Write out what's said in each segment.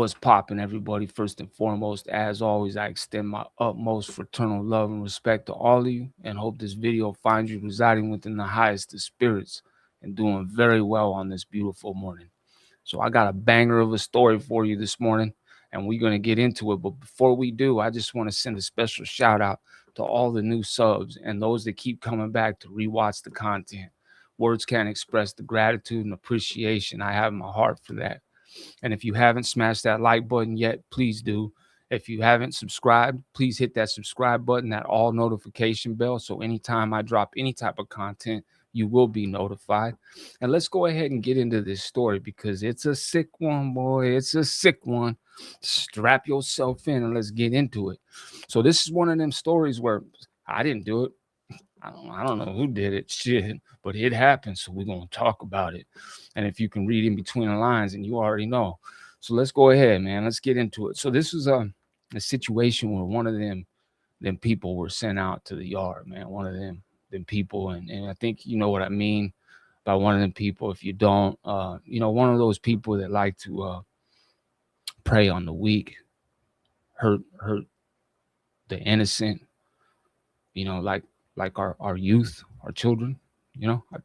What's popping, everybody? First and foremost, as always, I extend my utmost fraternal love and respect to all of you and hope this video finds you residing within the highest of spirits and doing very well on this beautiful morning. So, I got a banger of a story for you this morning, and we're going to get into it. But before we do, I just want to send a special shout out to all the new subs and those that keep coming back to rewatch the content. Words can't express the gratitude and appreciation I have in my heart for that. And if you haven't smashed that like button yet, please do. If you haven't subscribed, please hit that subscribe button, that all notification bell. So anytime I drop any type of content, you will be notified. And let's go ahead and get into this story because it's a sick one, boy. It's a sick one. Strap yourself in and let's get into it. So this is one of them stories where I didn't do it. I don't know who did it, shit, but it happened. So we're gonna talk about it. And if you can read in between the lines, and you already know. So let's go ahead, man. Let's get into it. So this was a situation where one of them people were sent out to the yard, man. One of them people, and I think you know what I mean by one of them people. If you don't, one of those people that like to prey on the weak, hurt the innocent, like our youth, our children.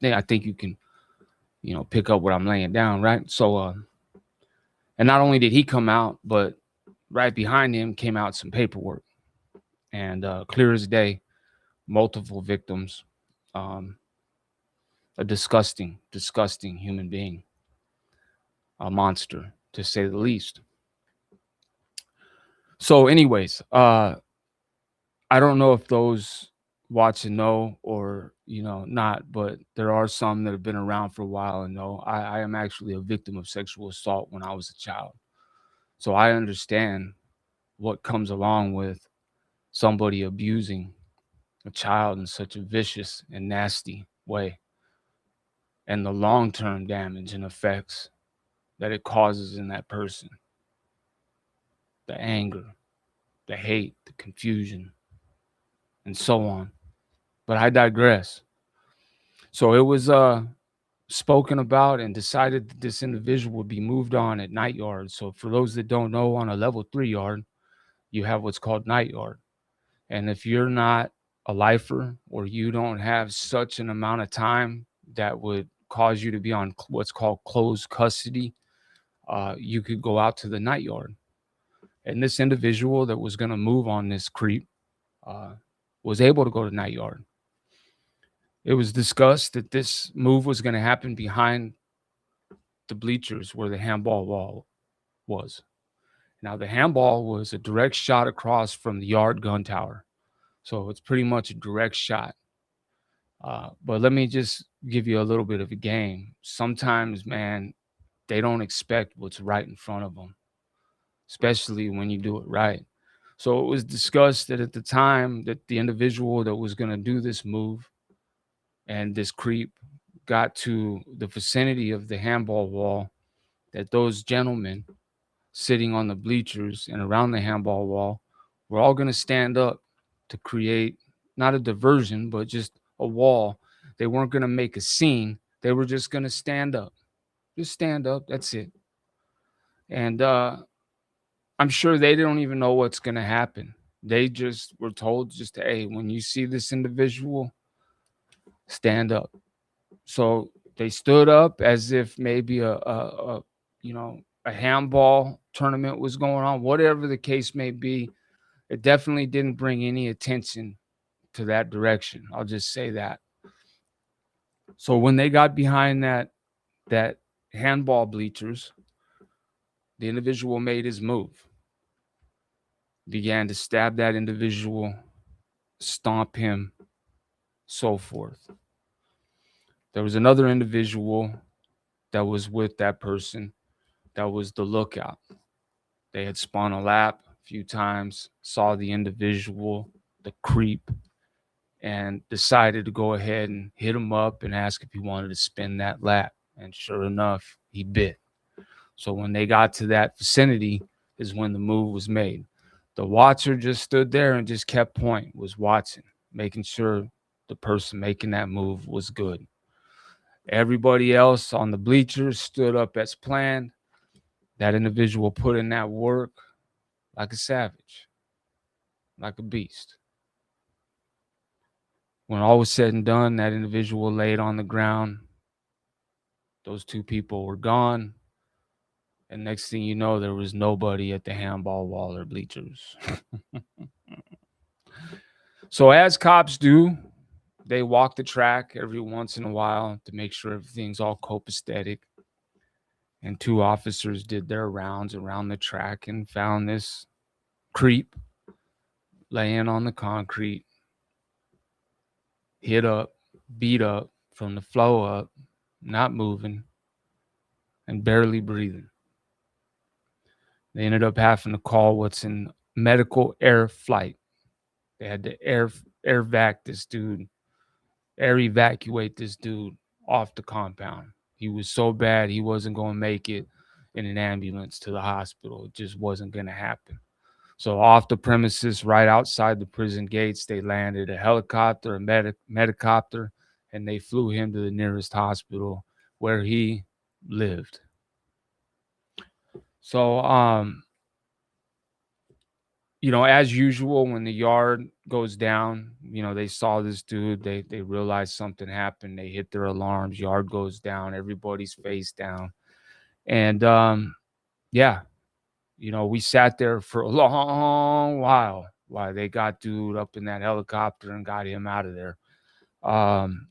I think you can pick up what I'm laying down, right? So and not only did he come out, but right behind him came out some paperwork, and clear as day, multiple victims, um, a disgusting human being, a monster to say the least. So anyways, I don't know if those watching know or not, but there are some that have been around for a while and know I am actually a victim of sexual assault when I was a child. So I understand what comes along with somebody abusing a child in such a vicious and nasty way, and the long-term damage and effects that it causes in that person, the anger, the hate, the confusion, and so on. But I digress. So it was spoken about and decided that this individual would be moved on at night yard. So for those that don't know, on a level 3 yard, you have what's called night yard. And if you're not a lifer or you don't have such an amount of time that would cause you to be on what's called closed custody, you could go out to the night yard. And this individual that was going to move on this creep uh, was able to go to night yard. It was discussed that this move was going to happen behind the bleachers where the handball wall was. Now, the handball was a direct shot across from the yard gun tower. So it's pretty much a direct shot. But let me just give you a little bit of a game. Sometimes, man, they don't expect what's right in front of them, especially when you do it right. So it was discussed that at the time that the individual that was going to do this move and this creep got to the vicinity of the handball wall, that those gentlemen sitting on the bleachers and around the handball wall were all going to stand up to create not a diversion, but just a wall. They weren't going to make a scene. They were just going to stand up. Just stand up. That's it. And I'm sure they don't even know what's going to happen. They just were told just, hey, when you see this individual, stand up. So they stood up as if maybe a handball tournament was going on, whatever the case may be. It definitely didn't bring any attention to that direction. I'll just say that. So when they got behind that handball bleachers, the individual made his move, began to stab that individual, stomp him, so forth. There was another individual that was with that person that was the lookout. They had spun a lap a few times, saw the individual, the creep, and decided to go ahead and hit him up and ask if he wanted to spin that lap. And sure enough, he bit. So when they got to that vicinity is when the move was made. The watcher just stood there and just kept point, was watching, making sure the person making that move was good. Everybody else on the bleachers stood up as planned. That individual put in that work like a savage, like a beast. When all was said and done, that individual laid on the ground. Those two people were gone. And next thing you know, there was nobody at the handball wall or bleachers. So, as cops do, they walk the track every once in a while to make sure everything's all copacetic. And two officers did their rounds around the track and found this creep laying on the concrete, hit up, beat up from the flow up, not moving, and barely breathing. They ended up having to call what's in medical air flight. They had to air vac this dude, air evacuate this dude off the compound. He was so bad he wasn't going to make it in an ambulance to the hospital. It just wasn't going to happen. So off the premises, right outside the prison gates, they landed a helicopter, a medicopter, and they flew him to the nearest hospital where he lived. So, as usual, when the yard goes down, they saw this dude. They realized something happened. They hit their alarms. Yard goes down. Everybody's face down, and yeah, we sat there for a long while they got dude up in that helicopter and got him out of there. Um,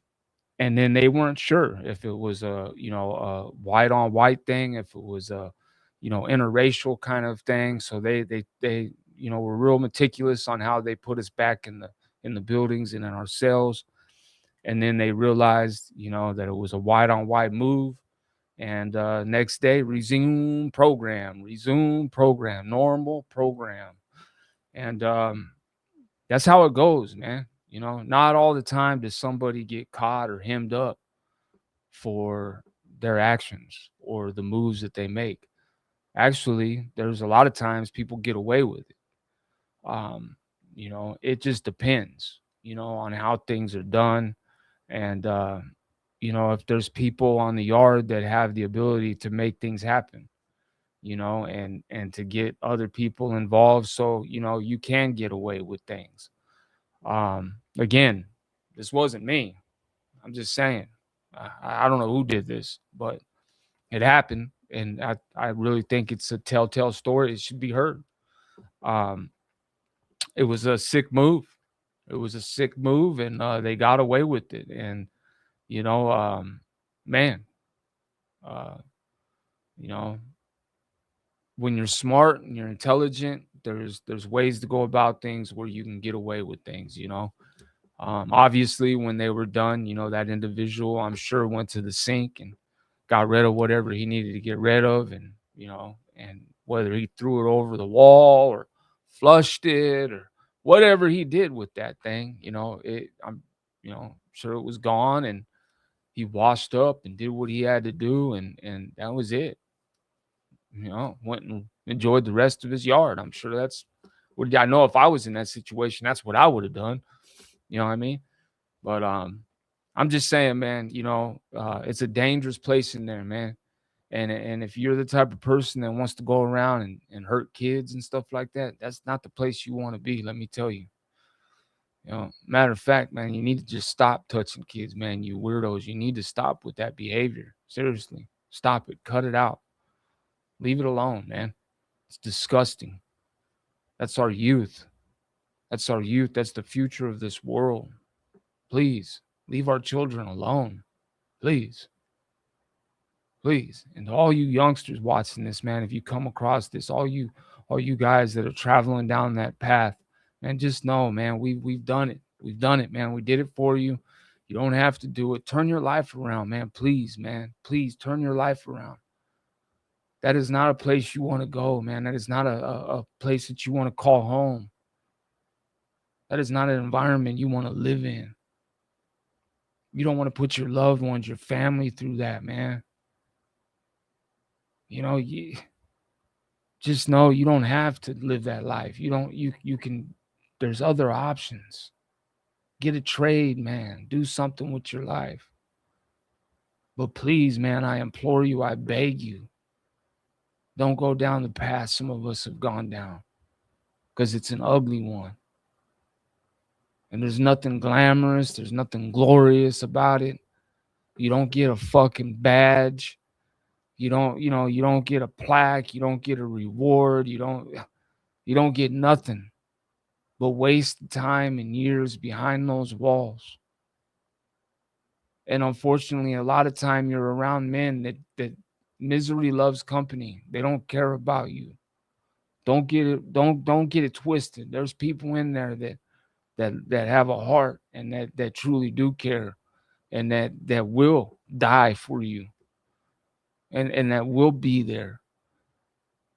and then they weren't sure if it was a white on white thing, if it was a interracial kind of thing. So they were real meticulous on how they put us back in the buildings and in our cells. And then they realized that it was a white on white move. And next day, resume program, normal program. And that's how it goes, man. Not all the time does somebody get caught or hemmed up for their actions or the moves that they make. Actually, there's a lot of times people get away with it. It just depends, on how things are done. And, if there's people on the yard that have the ability to make things happen, and to get other people involved so, you can get away with things. Again, this wasn't me. I'm just saying. I don't know who did this, but it happened, and I really think it's a telltale story. It should be heard. Um, it was a sick move. It was a sick move, and they got away with it. And you know, man, uh, you know, when you're smart and you're intelligent, there's ways to go about things where you can get away with things. Obviously, when they were done, that individual, I'm sure, went to the sink and got rid of whatever he needed to get rid of, and whether he threw it over the wall or flushed it or whatever he did with that thing, I'm, sure it was gone, and he washed up and did what he had to do, and that was it. Went and enjoyed the rest of his yard. I'm sure that's what I know. If I was in that situation, that's what I would have done. You know what I mean? But I'm just saying, man, it's a dangerous place in there, man. And if you're the type of person that wants to go around and hurt kids and stuff like that, that's not the place you want to be, let me tell you. Matter of fact, man, you need to just stop touching kids, man. You weirdos. You need to stop with that behavior. Seriously. Stop it. Cut it out. Leave it alone, man. It's disgusting. That's our youth. That's our youth. That's the future of this world. Please leave our children alone. Please. Please. And all you youngsters watching this, man, if you come across this, all you guys that are traveling down that path, man, just know, man, we've done it. We've done it, man. We did it for you. You don't have to do it. Turn your life around, man. Please, man. Please turn your life around. That is not a place you want to go, man. That is not a place that you want to call home. That is not an environment you want to live in. You don't want to put your loved ones, your family through that, man. You just know you don't have to live that life. You can, there's other options. Get a trade, man. Do something with your life. But please, man, I implore you, I beg you, Don't go down the path some of us have gone down, because it's an ugly one. And there's nothing glamorous, there's nothing glorious about it. You don't get a fucking badge. You don't get a plaque, you don't get a reward, you don't get nothing but wasted time and years behind those walls. And unfortunately, a lot of time you're around men that misery loves company. They don't care about you. Don't get it twisted. There's people in there that have a heart and that truly do care, and that will die for you, and that will be there,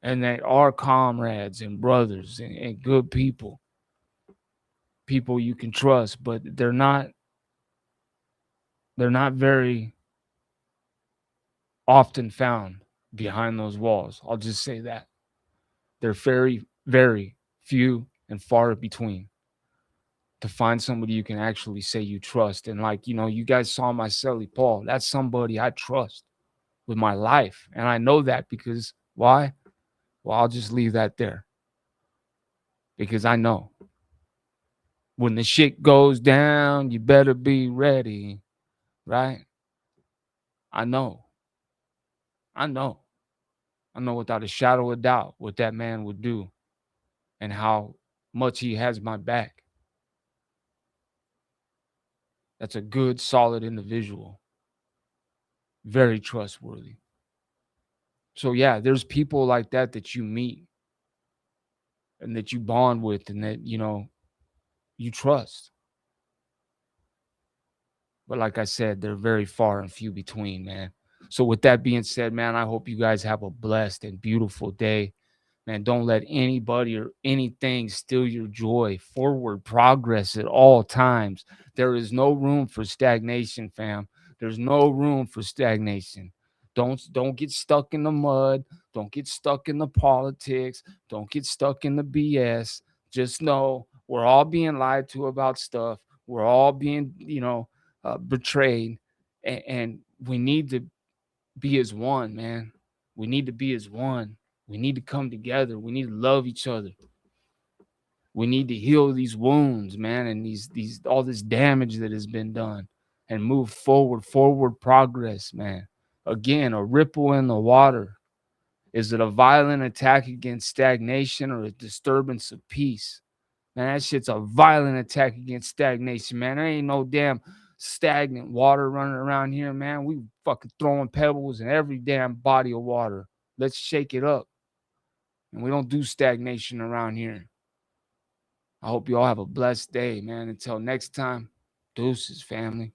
and that are comrades and brothers and good people you can trust. But they're not very often found behind those walls. I'll just say that. They're very, very few and far between to find somebody you can actually say you trust. And like, you guys saw my Sally Paul. That's somebody I trust with my life. And I know that because why? Well, I'll just leave that there. Because I know when the shit goes down, you better be ready, right? I know. I know. I know without a shadow of doubt what that man would do and how much he has my back. That's a good, solid individual. Very trustworthy. So yeah, there's people like that you meet and that you bond with and that, you trust. But like I said, they're very far and few between, man. So with that being said, man, I hope you guys have a blessed and beautiful day. Man, don't let anybody or anything steal your joy. Forward progress at all times. There is no room for stagnation, fam. There's no room for stagnation. Don't get stuck in the mud. Don't get stuck in the politics. Don't get stuck in the BS. Just know we're all being lied to about stuff. We're all being, betrayed, and we need to be as one, man. We need to be as one. We need to come together. We need to love each other. We need to heal these wounds, man, and these all this damage that has been done, and move forward progress, man. Again, a ripple in the water. Is it a violent attack against stagnation or a disturbance of peace? Man, that shit's a violent attack against stagnation, man. There ain't no damn stagnant water running around here, man. We fucking throwing pebbles in every damn body of water. Let's shake it up. And we don't do stagnation around here. I hope you all have a blessed day, man. Until next time, deuces, family.